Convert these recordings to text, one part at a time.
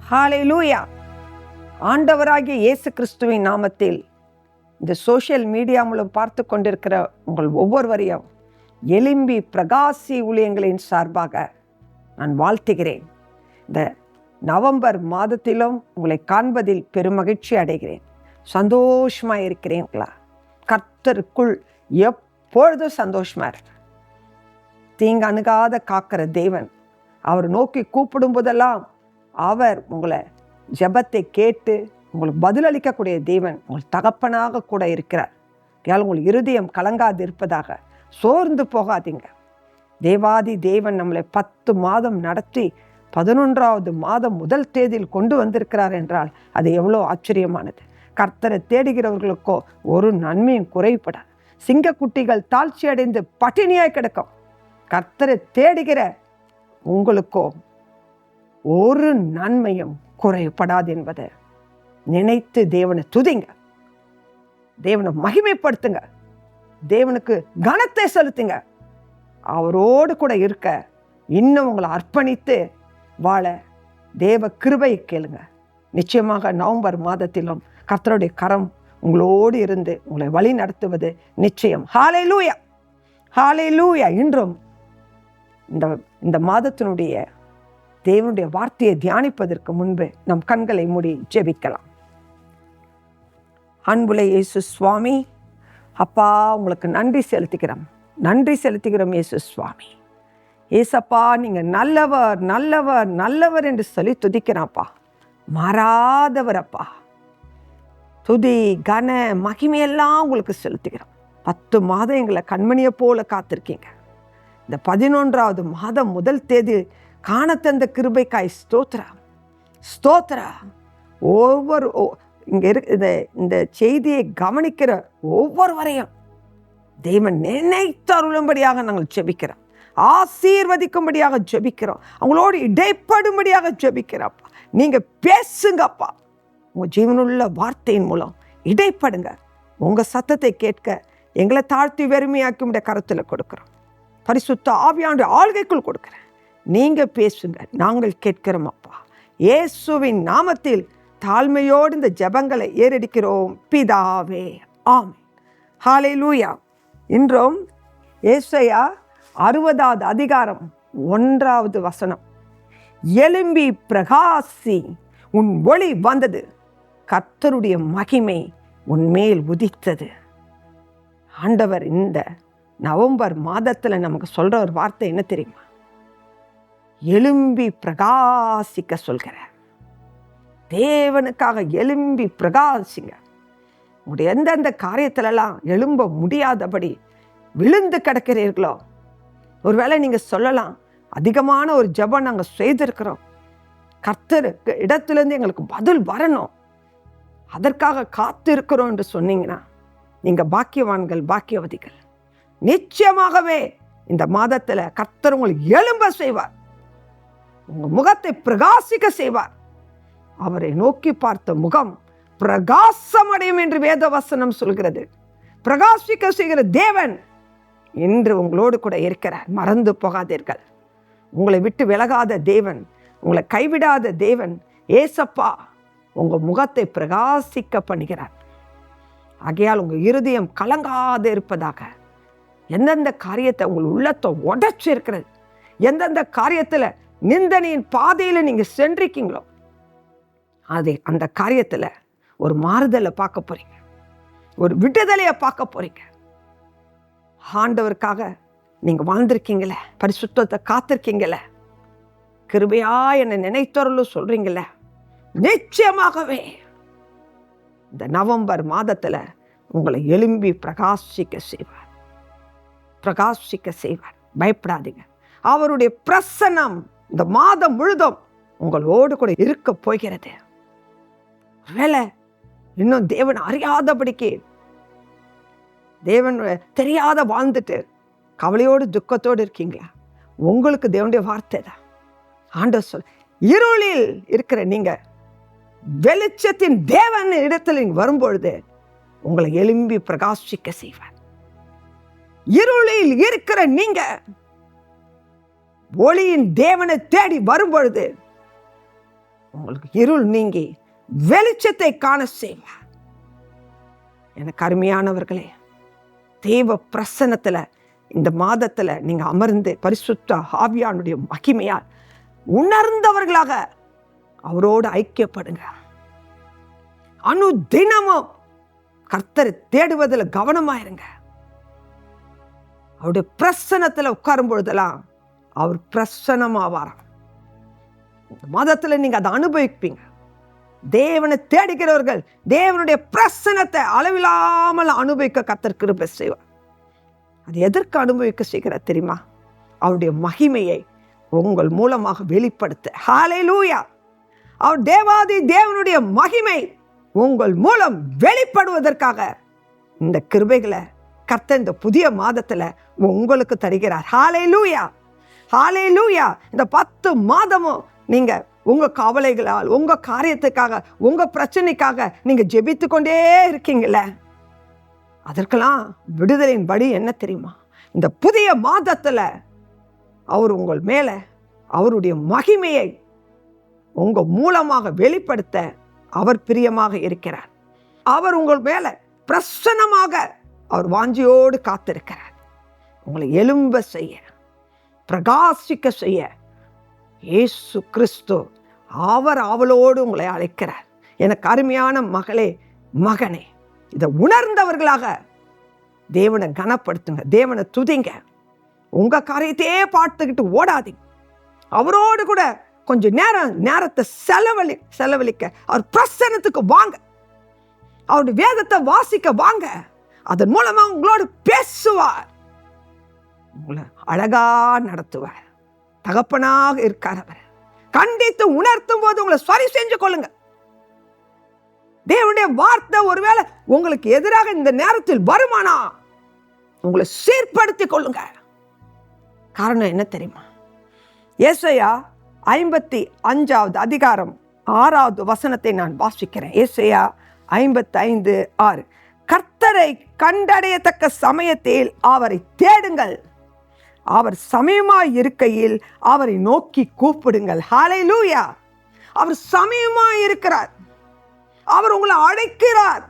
ஹல்லேலூயா. ஆண்டவராகிய இயேசு கிறிஸ்துவின் நாமத்தில் இந்த சோஷியல் மீடியா மூலம் பார்த்து கொண்டிருக்கிற உங்கள் ஒவ்வொருவரையும் எலும்பி பிரகாசி ஊழியங்களின் சார்பாக நான் வாழ்த்துகிறேன். இந்த நவம்பர் மாதத்திலும் உங்களை காண்பதில் பெருமகிழ்ச்சி அடைகிறேன். சந்தோஷமாக இருக்கிறீங்களா? கர்த்தருக்குள் எப்பொழுதும் சந்தோஷமாக இருக்கு. தீங்கு அணுகாத காக்கிற தேவன், அவர் நோக்கி கூப்பிடும் போதெல்லாம் அவர் உங்களை ஜெபத்தை கேட்டு உங்களுக்கு பதிலளிக்கக்கூடிய தேவன் உங்கள் தகப்பனாக கூட இருக்கிறார். உங்கள் இருதயம் கலங்காது இருப்பதாக சோர்ந்து போகாதீங்க. தேவாதி தேவன் நம்மளை 10 மாதம் நடத்தி 11வது மாதம் முதல் தேதியில் கொண்டு வந்திருக்கிறார் என்றால் அது எவ்வளோ ஆச்சரியமானது. கர்த்தரை தேடுகிறவர்களுக்கோ ஒரு நன்மையும் குறைபடாது. சிங்கக்குட்டிகள் தாழ்ச்சி அடைந்து பட்டினியாய் கிடக்கும். கர்த்தரை தேடுகிற உங்களுக்கோ ஒரு நன்மையும் குறைபடாது என்பதை நினைத்து தேவனை துதிங்க, தேவனை மகிமைப்படுத்துங்க, தேவனுக்கு கனத்தை செலுத்துங்க. அவரோடு கூட இருக்க இன்னும் உங்களை அர்ப்பணித்து வாழ தேவ கிருபையை கேளுங்க. நிச்சயமாக நவம்பர் மாதத்திலும் கர்த்தருடைய கரம் உங்களோடு இருந்து உங்களை வழி நடத்துவது நிச்சயம். ஹல்லேலூயா, ஹல்லேலூயா. இன்றும் இந்த மாதத்தினுடைய தேவனுடைய வார்த்தையை தியானிப்பதற்கு முன்பு நம் கண்களை மூடி ஜெபிக்கலாம். அன்புள்ள இயேசு சுவாமி, அப்பா உங்களுக்கு நன்றி செலுத்துகிறோம் இயேசு சுவாமி. ஏசப்பா, நீங்கள் நல்லவர் நல்லவர் நல்லவர் என்று சொல்லி துதிக்கிறாப்பா. மாறாதவர் அப்பா. துதி கன மகிமையெல்லாம் உங்களுக்கு செலுத்துகிறோம். 10 மாதம் எங்களை கண்மணியை போல காத்திருக்கீங்க. இந்த 11வது மாதம் முதல் தேதி காண தந்த கிருபைக்காய் ஸ்தோத்திரா. ஒவ்வொரு இங்கே இந்த செய்தியை கவனிக்கிற ஒவ்வொருவரையும் தேவன் நினைத்தருளும்படியாக நாங்கள் ஜெபிக்கிறோம். ஆசீர்வதிக்கும்படியாக ஜெபிக்கிறோம். அவங்களோடு இடைப்படும்படியாக ஜெபிக்கிறப்பா. நீங்கள் பேசுங்கப்பா. உங்கள் ஜீவனுள்ள வார்த்தையின் மூலம் இடைப்படுங்க. உங்கள் சத்தத்தை கேட்க எங்களை தாழ்த்தி வெறுமையாக்கி உடைய கருத்தில் கொடுக்குறோம். பரிசுத்த ஆவியானுடைய ஆள்கைக்குள் கொடுக்குறேன். நீங்கள் பேசுங்க, நாங்கள் கேட்கிறோம் அப்பா. இயேசுவின் நாமத்தில் தாழ்மையோடு இந்த ஜெபங்களை ஏறெடுக்கிறோம் பிதாவே, ஆமென். ஹல்லேலூயா. இன்றும் ஏசாயா 60வது அதிகாரம் 1வது வசனம். எழும்பி பிரகாசி, உன் ஒளி வந்தது, கர்த்தருடைய மகிமை உன்மேல் உதித்தது. ஆண்டவர் இந்த நவம்பர் மாதத்தில் நமக்கு சொல்கிற ஒரு வார்த்தை என்ன தெரியுமா? எழும்பி பிரகாசிக்க சொல்கிறார். தேவனுக்காக எழும்பி பிரகாசிங்க. உங்களுடைய எந்தெந்த காரியத்திலெல்லாம் எழும்ப முடியாதபடி விழுந்து கிடக்கிறீர்களோ, ஒருவேளை நீங்கள் சொல்லலாம், அதிகமான ஒரு ஜெபம் நாங்கள் செய்திருக்கிறோம், கர்த்தருக்கு இடத்துலேருந்து எங்களுக்கு பதில் வரணும், அதற்காக காத்து இருக்கிறோம் என்று சொன்னீங்கன்னா நீங்கள் பாக்கியவான்கள், பாக்கியவதிகள். நிச்சயமாகவே இந்த மாதத்தில் கர்த்தர் உங்களுக்கு எழும்ப செய்வார். உங்கள் முகத்தை பிரகாசிக்க செய்வார். அவரை நோக்கி பார்த்த முகம் பிரகாசமடையும் என்று வேத வசனம் சொல்கிறது. பிரகாசிக்க செய்கிற தேவன் இன்று உங்களோடு கூட இருக்கிறார். மறந்து போகாதீர்கள். உங்களை விட்டு விலகாத தேவன், உங்களை கைவிடாத தேவன் ஏசப்பா உங்கள் முகத்தை பிரகாசிக்க பண்ணுகிறார். ஆகையால் உங்கள் இருதயம் கலங்காது இருப்பதாக. எந்தெந்த காரியத்தை உங்கள் உள்ளத்தை உடைச்சி இருக்கிறது, எந்தெந்த காரியத்தில் நிந்தனையின் பாதையில் நீங்கள் சென்றிருக்கீங்களோ அந்த காரியத்தில் ஒரு மாறுதலை பார்க்க போறீங்க, ஒரு விடுதலையை பார்க்க போறீங்க. ஆண்டவருக்காக நீங்கள் வாழ்ந்திருக்கீங்களே, பரிசுத்தத்தை காத்திருக்கீங்களே, கிருபையா என்னை நினைத்தொருளும் சொல்றீங்களே, நிச்சயமாகவே இந்த நவம்பர் மாதத்தில் உங்களை எழும்பி பிரகாசிக்க செய்வார். பயப்படாதீங்க. அவருடைய பிரசன்னம் இந்த மாதம் முழுதும் உங்களோடு கூட இருக்க போகிறது. ஒருவேளை இன்னும் தேவன் அறியாதபடிக்கு, தேவன் தெரியாத வாழ்ந்துட்டு கவலையோடு துக்கத்தோடு இருக்கீங்களா? உங்களுக்கு தேவனுடைய வார்த்தை தான். ஆண்டவர் சொல், இருளில் இருக்கிற நீங்க வெளிச்சத்தின் தேவன் இடத்துல நீங்க வரும்பொழுது உங்களை எழும்பி பிரகாசிக்க செய்வார். இருளில் இருக்கிற நீங்க ஒளியின் தேவனை தேடி வரும்பொழுது உங்களுக்கு இருள் நீங்கி வெளிச்சத்தை காண செய்வார். எனக்கு அருமையானவர்களே, தேவ பிரசன்னத்துல இந்த மாதத்துல நீங்க அமர்ந்து பரிசுத்த ஆவியானுடைய மகிமையால் உணர்ந்தவர்களாக அவரோடு ஐக்கியப்படுங்க. அனுதினமும் கர்த்தரை தேடுவதில் கவனமாயிருங்க. அவருடைய பிரசன்னத்துல உட்காரும் பொழுதெல்லாம் அவர் பிரசன்னமாவாராம். இந்த மாதத்துல நீங்க அதை அனுபவிப்பீங்க. தேவனை தேடுகிறவர்கள் தேவனுடைய பிரசன்னத்தை அளவில்லாமல் அனுபவிக்க கர்த்தர் கிருபை செய்வார். அது எதற்கு அனுபவிக்க செய்கிறார் தெரியுமா? அவருடைய மகிமையை உங்கள் மூலமாக வெளிப்படுத்த. ஹல்லேலூயா! அவர் தேவாதி தேவனுடைய மகிமை உங்கள் மூலம் வெளிப்படுவதற்காக இந்த கிருபைகளை கர்த்தர் இந்த புதிய மாதத்துல உங்களுக்கு தருகிறார். ஹல்லேலூயா! ஹல்லேலூயா! இந்த 10 மாதமும் நீங்க உங்க கவலைகளால், உங்க காரியத்துக்காக, உங்க பிரச்சனைக்காக நீங்க ஜெபித்து கொண்டே இருக்கீங்கல்ல, அதற்கெல்லாம் விடுதலையின் வழி என்ன தெரியுமா? இந்த புதிய மாதத்துல அவர் உங்கள் மேல அவருடைய மகிமையை உங்க மூலமாக வெளிப்படுத்த அவர் பிரியமாக இருக்கிறார். அவர் உங்கள் மேல பிரசன்னமாக அவர் வாஞ்சியோடு காத்திருக்கிறார். உங்களை எழும்ப செய்ய, பிரகாசிக்க செய்ய இயேசு கிறிஸ்து அவர் அவளோடு உங்களை அழைக்கிறார். எனக்கு அருமையான மகளே, மகனே, இதை உணர்ந்தவர்களாக தேவனை கனப்படுத்துங்க, தேவனை துதிங்க. உங்க காரியத்தையே பார்த்துக்கிட்டு ஓடாதீங்க. அவரோடு கூட கொஞ்சம் நேரத்தை செலவழிக்க அவர் பிரசன்னத்துக்கு வாங்க. அவருடைய வேதத்தை வாசிக்க வாங்க. அதன் மூலமா உங்களோடு பேசுவார், உங்களை அழகா நடத்துவார். தகப்பனாக இருக்கார் அவர். கண்டித்து உணர்த்தும் போது உங்களை சரி செஞ்சு கொள்ளுங்க. தேவனுடைய வார்த்தை ஒருவேளை உங்களுக்கு எதிராக இந்த நேரத்தில் வருமானா உங்களை சீர்படுத்திக் கொள்ளுங்க. காரணம் என்ன தெரியுமா? ஏசாயா 55 அதிகாரம் 6வது வசனத்தை நான் வாசிக்கிறேன். ஏசாயா 55:6. கர்த்தரை கண்டடையத்தக்க சமயத்தில் அவரை தேடுங்கள், அவர் சமயமாய் இருக்கையில் அவரை நோக்கி கூப்பிடுங்கள். ஹல்லேலூயா! அவர் சமயமாய் இருக்கிறார். அவர் உங்களை அழைக்கிறார்.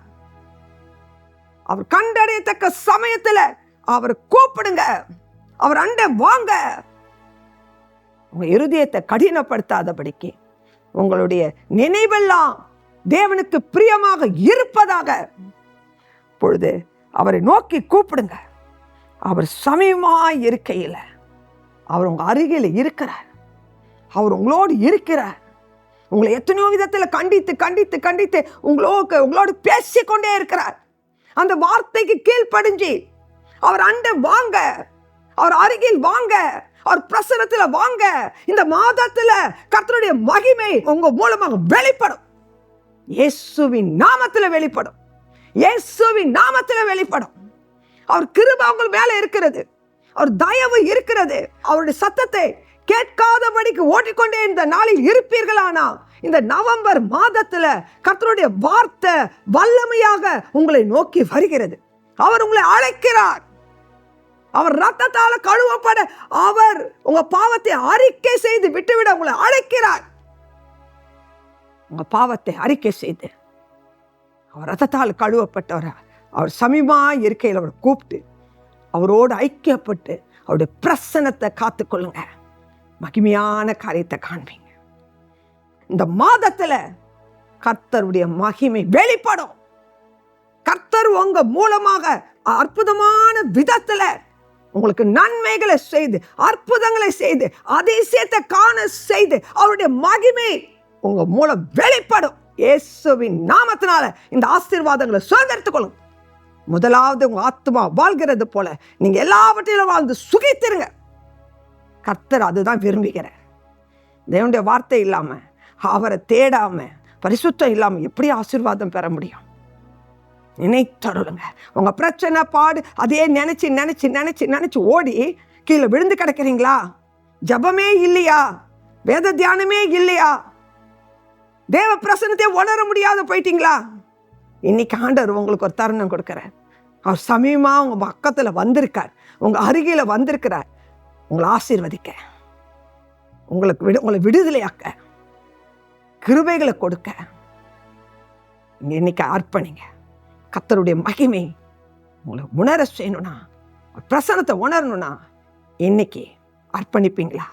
அவர் கண்டடையத்தக்க சமயத்துல அவர் கூப்பிடுங்க, அவர் அண்டை வாங்க. உங்க இருதயத்தை கடினப்படுத்தாதபடிக்கு உங்களுடைய நினைவெல்லாம் தேவனுக்கு பிரியமாக இருப்பதாக பொழுது அவரை நோக்கி கூப்பிடுங்க. அவர் சமயமாய் இருக்கையில் அவர் உங்க அருகில் இருக்கிறார். அவர் உங்களோடு இருக்கிறார். உங்களை எத்தனையோ விதத்தில் கண்டித்து கண்டித்து கண்டித்து உங்களோடு பேசிக்கொண்டே இருக்கிறார். அந்த வார்த்தைக்கு கீழ்ப்படிஞ்சு அவர் அண்டை வாங்க, அவர் அருகில் வாங்க, அவர் பிரசன்னத்துல வாங்க. இந்த மாதத்துல கர்த்தருடைய மகிமை உங்க மூலமாக வெளிப்படும். இயேசுவின் நாமத்துல வெளிப்படும். இயேசுவின் நாமத்துல வெளிப்படும். அவர் கிருபை உங்கள் மேல இருக்கிறது. அவர் தயவு இருக்கிறது. அவருடைய சத்தத்தை கேட்காதபடிக்கு ஓட்டிக்கொண்டே இந்த நாளில் இருப்பீர்களானா, இந்த நவம்பர் மாதத்துல கர்த்தருடைய வார்த்தை வல்லமையாக உங்களை நோக்கி வருகிறது. அவர் உங்களை அழைக்கிறார். அவர் ரத்தத்தால கழுவப்பட, அவர் உங்க பாவத்தை அறிக்கை செய்து விட்டுவிட உங்களை அழைக்கிறார். உங்க பாவத்தை அறிக்கை செய்து அவர் ரத்தத்தால் கழுவப்பட்டவர் அவர் சமீபமா இருக்கையில் அவரை கூப்பிட்டு அவரோடு ஐக்கியப்பட்டு அவருடைய பிரசன்னத்தை காத்துக்கொள்ளுங்க. மகிமையான காரியத்தை காண்பீங்க. இந்த மாதத்துல கர்த்தருடைய மகிமை வெளிப்படும். கர்த்தர் உங்க மூலமாக அற்புதமான விதத்துல உங்களுக்கு நன்மைகளை செய்து, அற்புதங்களை செய்து, அதிசயத்தை காண செய்து அவருடைய மகிமை உங்க மூலம் வெளிப்படும். இயேசுவின் நாமத்தினால இந்த ஆசீர்வாதங்களை சுதந்திரத்துக் கொள்ளுங்க. முதலாவது உங்க ஆத்மா வாழ்கிறது போல நீங்க எல்லாவற்றிலும் வாழ்ந்து சுகித்திருங்க. கர்த்தர் அதுதான் விரும்புகிறார். தேவனுடைய வார்த்தை இல்லாம, அவரை தேடாம, பரிசுத்தம் இல்லாம எப்படி ஆசீர்வாதம் பெற முடியும்? நினைத்தருளுங்க. உங்க பிரச்சனை பாடு அதே நினைச்சு நினைச்சு நினைச்சு நினைச்சு ஓடி கீழே விழுந்து கிடக்கிறீங்களா? ஜபமே இல்லையா? வேத தியானமே இல்லையா? தேவ பிரசன்னத்தை உணர முடியாத போயிட்டீங்களா? இன்னைக்கு ஆண்டவர் உங்களுக்கு ஒரு தருணம் கொடுக்கிறார். அவர் சமயமா உங்க பக்கத்துல வந்திருக்கார், உங்க அருகில வந்திருக்கிறார். உங்களை ஆசீர்வதிக்க, உங்களை விடுதலையாக்க, கிருபைகளை கொடுக்க நீங்க இன்னைக்கு அர்ப்பணிங்க. கர்த்தருடைய மகிமை உங்களை உணர செய்யணும்னா, பிரசன்னத்தை உணரணும்னா இன்னைக்கு அர்ப்பணிப்பீங்களா?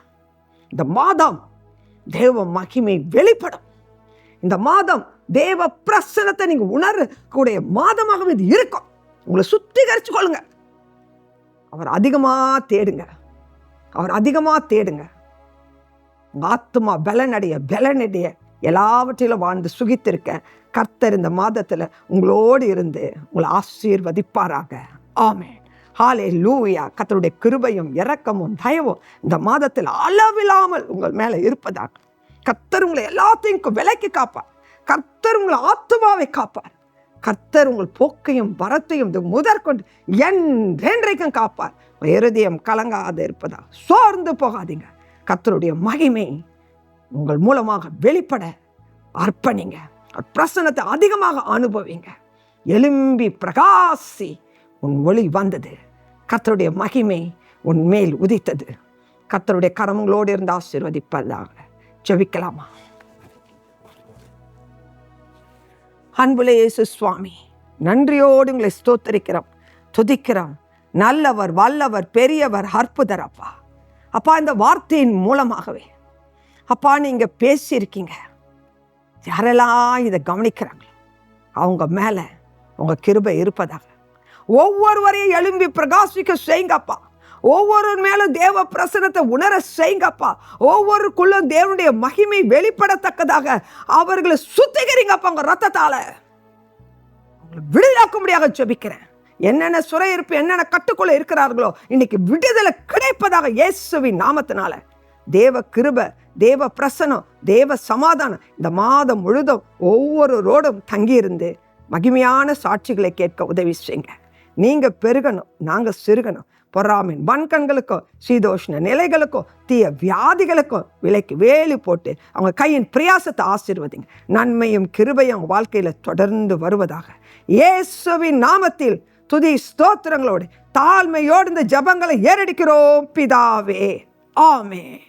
இந்த மாதம் தேவ மகிமை வெளிப்படும். இந்த மாதம் தேவ பிரசன்னத்தை நீங்க உணரக்கூடிய மாதமாக இது இருக்கும். உங்களை சுத்திகரிச்சு கொள்ளுங்க. அவர் அதிகமா தேடுங்க. அவர் அதிகமா தேடுங்க. உங்க ஆத்துமா பலனடைய எல்லாவற்றிலும் வாழ்ந்து சுகித்திருக்க கர்த்தர் இந்த மாதத்துல உங்களோடு இருந்து உங்களை ஆசீர்வதிப்பாராக. ஆமென். ஹல்லேலூயா. கர்த்தருடைய கிருபையும் இரக்கமும் தயவும் இந்த மாதத்தில் அளவில்லாமல் உங்கள் மேல இருப்பதாக. கர்த்தர் உங்களை எல்லாத்தையும் விலைக்கு காப்பார். கர்த்தர் உங்களை ஆத்துமாவை காப்பார். கர்த்தர் உங்கள் போக்கையும் வரத்தையும் முதற்கொண்டு என்றைக்கும் காப்பார். இருதயம் கலங்காத இருப்பதா. சோர்ந்து போகாதீங்க. கர்த்தருடைய மகிமை உங்கள் மூலமாக வெளிப்பட அர்ப்பணிங்க. பிரசன்னத்தை அதிகமாக அனுபவிங்க. எழும்பி பிரகாசி, உன் ஒளி வந்தது. கர்த்தருடைய மகிமை உன் மேல் உதித்தது. கர்த்தருடைய கரங்களோடு இருந்து ஆசீர்வதிப்பதாக. ஜெபிக்கலாமா? அன்புள்ள இயேசு சுவாமி, நன்றியோடு உங்களை ஸ்தோத்தரிக்கிறோம், துதிக்கிறோம். நல்லவர், வல்லவர், பெரியவர், அற்புதர் அப்பா. அப்பா, இந்த வார்த்தையின் மூலமாகவே அப்பா நீங்க பேசியிருக்கீங்க. யாரெல்லாம் இதை கவனிக்கிறாங்களோ அவங்க மேல உங்க கிருபை இருப்பதாக. ஒவ்வொருவரையும் எழும்பி பிரகாசிக்க செய்யுங்கப்பா. ஒவ்வொரு மேலும் தேவ பிரசன்னத்தை உணர செய்யுங்கப்பா. ஒவ்வொருக்குள்ளும் தேவனுடைய மகிமை வெளிப்படத்தக்கதாக அவர்களை சுத்திகரிங்கப்பா. உங்க ரத்தத்தால விடுதலாக்கும்படியாக ஜெபிக்கிறேன். என்னென்ன சுரையிருப்பு, என்னென்ன கட்டுக்குள்ள இருக்கிறார்களோ இன்னைக்கு விடுதலை கிடைப்பதாக இயேசுவின் நாமத்தினால. தேவ கிருபை, தேவ பிரசனம், தேவ சமாதானம் இந்த மாதம் முழுதும் ஒவ்வொருவரோடும் தங்கியிருந்து மகிமையான சாட்சிகளை கேட்க உதவி செய்யுங்க. நீங்க பெருகணும், நாங்க சிறுகணும். பொறாமின் வன்கண்களுக்கும் சீதோஷ்ண நிலைகளுக்கும் தீய வியாதிகளுக்கும் விலைக்கு வேலி போட்டு அவங்க கையின் பிரயாசத்தை ஆசீர்வதிங்க. நன்மையும் கிருபையும் அவங்க வாழ்க்கையில தொடர்ந்து வருவதாக இயேசுவின் நாமத்தில் துதி ஸ்தோத்திரங்களோடு தாழ்மையோடு இந்த ஜபங்களை ஏறடிக்கிறோம் பிதாவே. ஆமென்.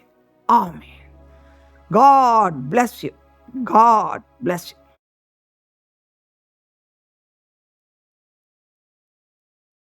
ஆமென். God bless you. God bless you.